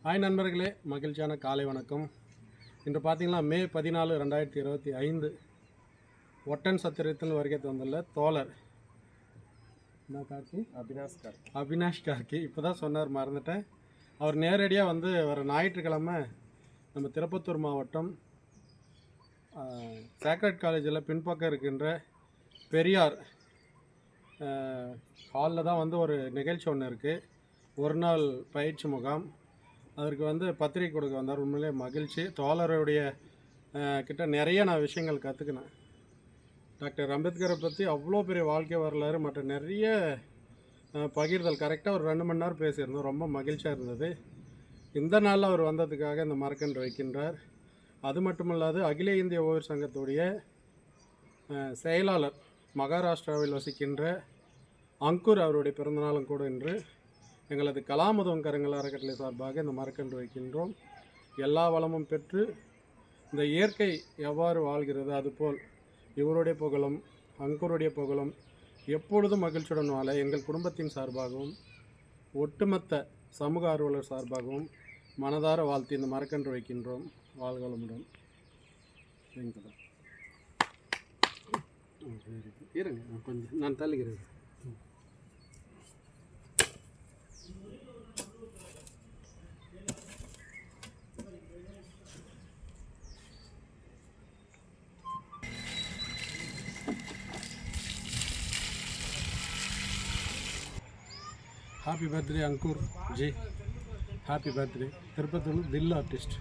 Hi நண்பர்களே, மகிழ்ச்சியான காலை வணக்கம். இன்று பார்த்தீங்கன்னா மே 14, 2025 ஒட்டன் சத்திரத்தில் வருகை தந்துள்ள தோழர் அபினாஷ் கார்கி. இப்போ தான் சொன்னார், மறந்துட்டேன். அவர் நேரடியாக வந்து வர ஞாயிற்றுக்கிழமை நம்ம திருப்பத்தூர் மாவட்டம் சேக்ரட் காலேஜில் பின்பக்கம் இருக்கின்ற பெரியார் ஹாலில் தான் வந்து ஒரு நிகழ்ச்சி ஒன்று இருக்குது. ஒரு நாள் பயிற்சி முகாம். அதற்கு வந்து பத்திரிக்கை கொடுக்க வந்தார். உண்மையிலே மகிழ்ச்சி. தோழருடைய கிட்ட நிறைய நான் விஷயங்கள் கற்றுக்கினேன். டாக்டர் அம்பேத்கரை பற்றி அவ்வளோ பெரிய வாழ்க்கை வரலாறு மற்ற நிறைய பகிர்தல். கரெக்டாக ஒரு 2 மணி நேரம் பேசியிருந்தோம். ரொம்ப மகிழ்ச்சியாக இருந்தது. இந்த நாளில் அவர் வந்ததுக்காக இந்த மரக்கன்று வைக்கின்றார். அது மட்டுமல்லாது அகில இந்திய ஓவியர் சங்கத்துடைய செயலாளர் மகாராஷ்டிராவில் வசிக்கின்ற அங்கூர் அவருடைய பிறந்தநாளும் கூட இன்று. எங்களது கலாமுதம் கரங்கள் அறக்கட்டளை சார்பாக இந்த மரக்கன்று வைக்கின்றோம். எல்லா வளமும் பெற்று இந்த இயற்கை எவ்வாறு வாழ்கிறது அதுபோல் இவருடைய புகழும் அங்கூருடைய புகழும் எப்பொழுதும் மகிழ்ச்சியுடன் வாழ எங்கள் குடும்பத்தின் சார்பாகவும் ஒட்டுமொத்த சமூக ஆர்வலர் சார்பாகவும் மனதார வாழ்த்தி இந்த மரக்கன்று வைக்கின்றோம். வாழ்வளமுடன். இருங்க, கொஞ்சம் நான் தள்ளுகிறேன். Happy birthday Ankur ji, happy birthday. తిరుపతిలో దిల్ ఆర్టిస్ట్.